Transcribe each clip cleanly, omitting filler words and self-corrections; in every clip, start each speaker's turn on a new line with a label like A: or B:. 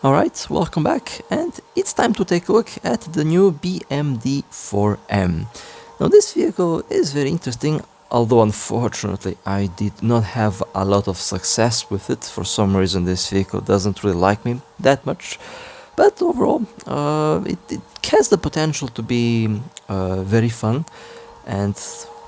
A: Alright, welcome back, and it's time to take a look at the new BMD-4M. Now this vehicle is very interesting, although unfortunately I did not have a lot of success with it. For some reason this vehicle doesn't really like me that much, but overall it has the potential to be very fun. And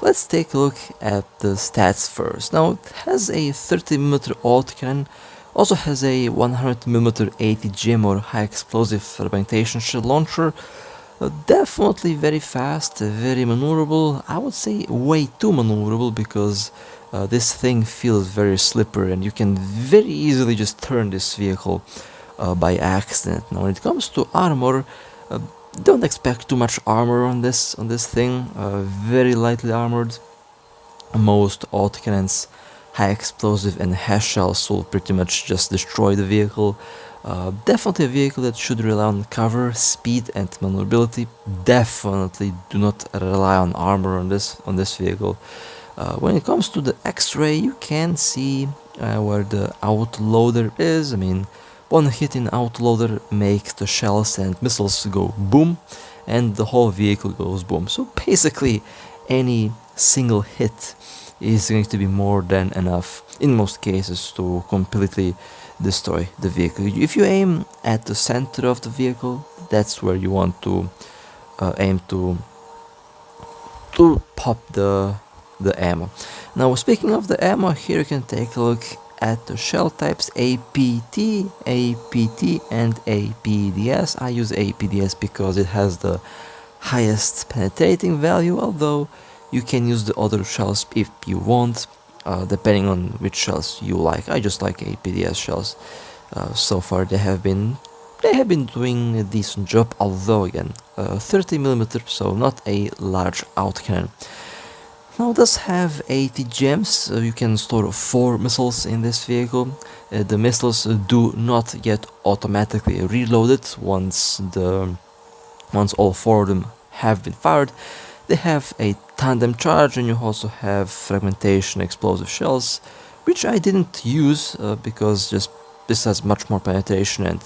A: let's take a look at the stats first. Now it has a 30mm autocannon, also has a 100mm ATGM or high explosive fragmentation shell launcher. Definitely very fast, very maneuverable. I would say way too maneuverable, because this thing feels very slippery and you can very easily just turn this vehicle by accident. Now when it comes to armor, don't expect too much armor on this thing. Very lightly armored. Most autocannons, high explosive and hash shells will pretty much just destroy the vehicle. Definitely a vehicle that should rely on cover, speed and maneuverability. Definitely do not rely on armor on this vehicle. When it comes to the X-ray, you can see where the autoloader is. I mean, one hit in autoloader makes the shells and missiles go boom, and the whole vehicle goes boom. So basically, any single hit is going to be more than enough in most cases to completely destroy the vehicle. If you aim at the center of the vehicle, that's where you want to aim to pop the ammo. Now speaking of the ammo, here you can take a look at the shell types: APT, APT and APDS. I use APDS because it has the highest penetrating value, although you can use the other shells if you want, depending on which shells you like. I just like APDS shells. So far they have been doing a decent job, although again 30mm, so not a large autocannon. Now it does have ATGMs, so you can store 4 missiles in this vehicle. The missiles do not get automatically reloaded once all 4 of them have been fired. They have a tandem charge, and you also have fragmentation explosive shells, which I didn't use because this has much more penetration and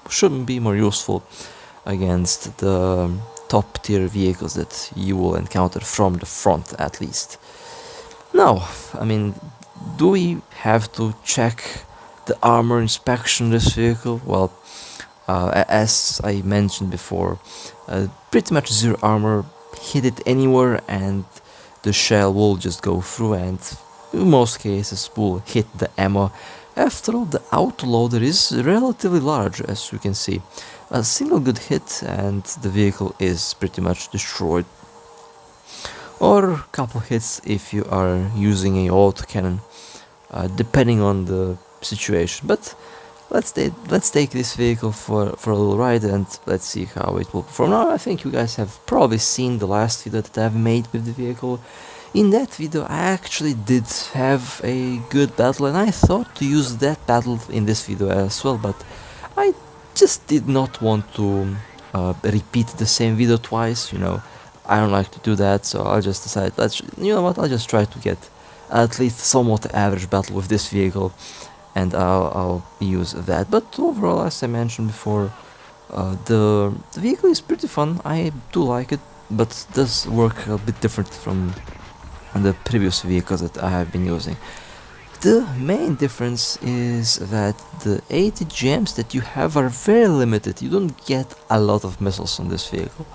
A: shouldn't be more useful against the top tier vehicles that you will encounter from the front, at least. Now, I mean, do we have to check the armor inspection of this vehicle? Well, as I mentioned before, pretty much zero armor. Hit it anywhere and the shell will just go through, and in most cases will hit the ammo. After all, the autoloader is relatively large, as you can see. A single good hit and the vehicle is pretty much destroyed, or a couple hits if you are using a autocannon, depending on the situation. But let's take this vehicle for a little ride and let's see how it will perform. Now I think you guys have probably seen the last video that I've made with the vehicle. In that video I actually did have a good battle, and I thought to use that battle in this video as well, but I just did not want to repeat the same video twice. You know, I don't like to do that, so I just decided, you know what, I'll just try to get at least somewhat average battle with this vehicle, and I'll use that. But overall, as I mentioned before, the vehicle is pretty fun. I do like it, but it does work a bit different from the previous vehicles that I have been using. The main difference is that the ATGMs that you have are very limited. You don't get a lot of missiles on this vehicle,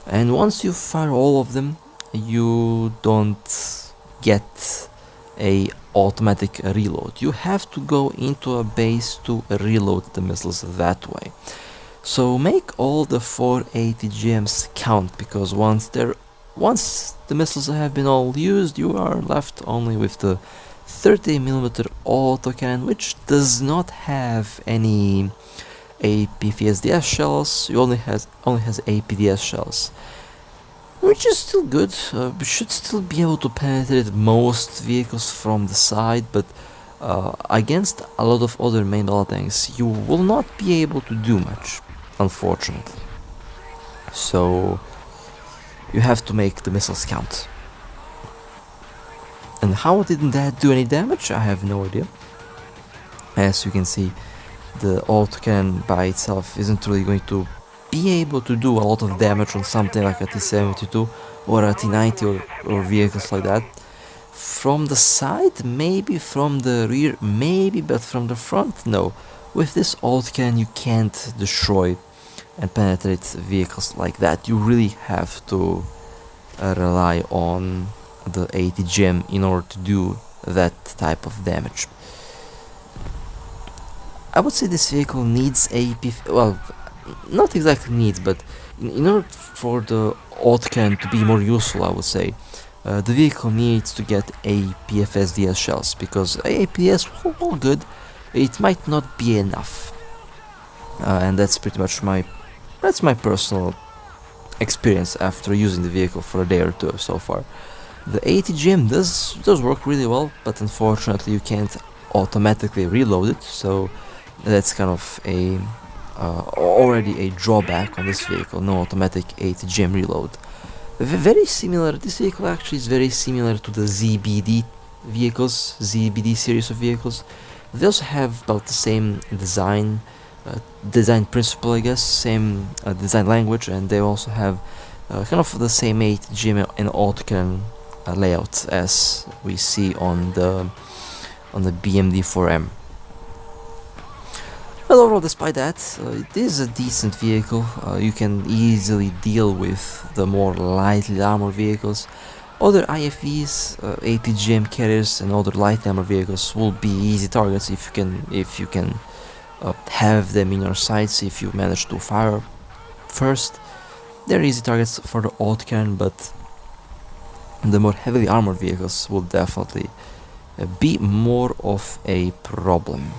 A: and once you fire all of them, you don't get a automatic reload. You have to go into a base to reload the missiles that way. So make all the 4 ATGMs count, because once the missiles have been all used, you are left only with the 30mm autocannon, which does not have any APVSDS shells. It only has APDS shells, which is still good. We should still be able to penetrate most vehicles from the side, but against a lot of other main battle tanks you will not be able to do much, unfortunately. So you have to make the missiles count. And how didn't that do any damage? I have no idea. As you can see, the autocannon by itself isn't really going to be able to do a lot of damage on something like a T-72 or a T-90 or vehicles like that. From the side, maybe, from the rear, maybe, but from the front, no. With this autocannon you can't destroy and penetrate vehicles like that. You really have to rely on the ATGM in order to do that type of damage. I would say this vehicle needs AP, well, not exactly needs, but in order for the autocannon to be more useful, I would say, the vehicle needs to get APFSDS shells, because APDS, all good, it might not be enough. And that's pretty much my personal experience after using the vehicle for a day or two so far. The ATGM does work really well, but unfortunately you can't automatically reload it, so that's kind of a already a drawback on this vehicle. No automatic ATGM reload. Very similar, this vehicle actually is very similar to the ZBD vehicles, ZBD series of vehicles. They also have about the same design principle, I guess, same design language, and they also have kind of the same ATGM and autocannon layout as we see on the BMD-4M. Well, overall, despite that, it is a decent vehicle. You can easily deal with the more lightly armored vehicles. Other IFVs, ATGM carriers, and other light armored vehicles will be easy targets if you can have them in your sights. If you manage to fire first, they're easy targets for the autocannon, but the more heavily armored vehicles will definitely be more of a problem.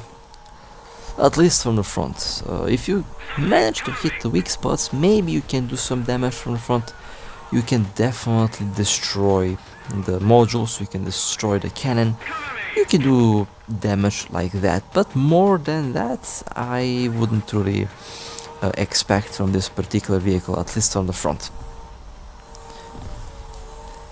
A: At least from the front. If you manage to hit the weak spots, maybe you can do some damage from the front. You can definitely destroy the modules, you can destroy the cannon, you can do damage like that, but more than that I wouldn't really expect from this particular vehicle, at least on the front.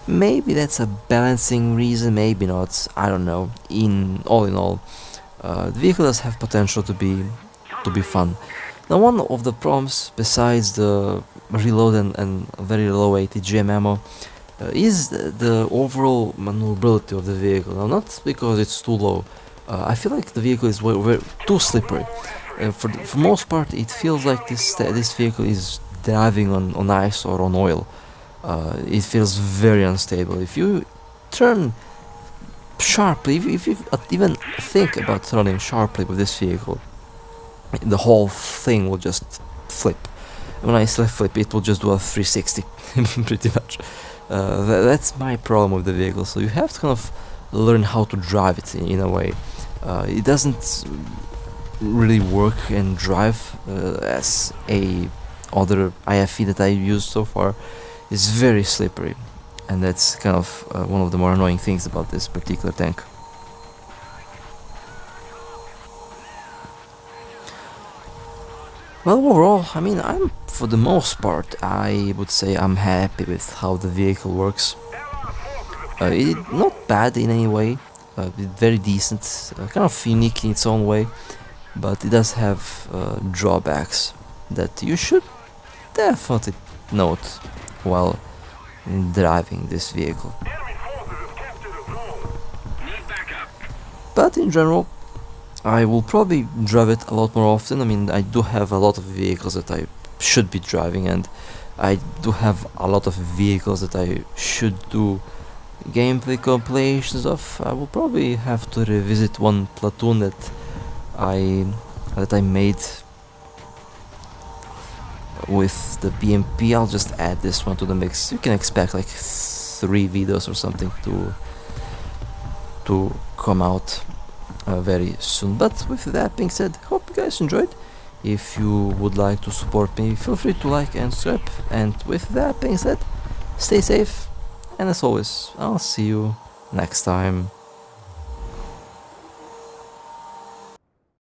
A: Maybe that's a balancing reason, maybe not, I don't know. In all, the vehicle does have potential to be fun. Now, one of the problems, besides the reload and very low ATGM ammo, is the overall maneuverability of the vehicle. Now, not because it's too low. I feel like the vehicle is too slippery. For most part, it feels like this vehicle is driving on ice or on oil. It feels very unstable. If you turn sharply, if you even think about turning sharply with this vehicle, the whole thing will just flip. When I say flip, it will just do a 360 pretty much. That's my problem with the vehicle, so you have to kind of learn how to drive it in a way. It doesn't really work and drive as a other IFE that I used so far. Is very slippery, and that's kind of one of the more annoying things about this particular tank. Well, overall, I mean, for the most part, I would say I'm happy with how the vehicle works. It's not bad in any way, very decent, kind of unique in its own way, but it does have drawbacks that you should definitely note while driving this vehicle. But in general, I will probably drive it a lot more often. I mean, I do have a lot of vehicles that I should be driving, and I do have a lot of vehicles that I should do gameplay compilations of. I will probably have to revisit one platoon that I made with the BMP. I'll just add this one to the mix. You can expect like 3 videos or something to come out very soon. But with that being said, hope you guys enjoyed. If you would like to support me, feel free to like and subscribe. And with that being said, stay safe, and as always, I'll see you next time.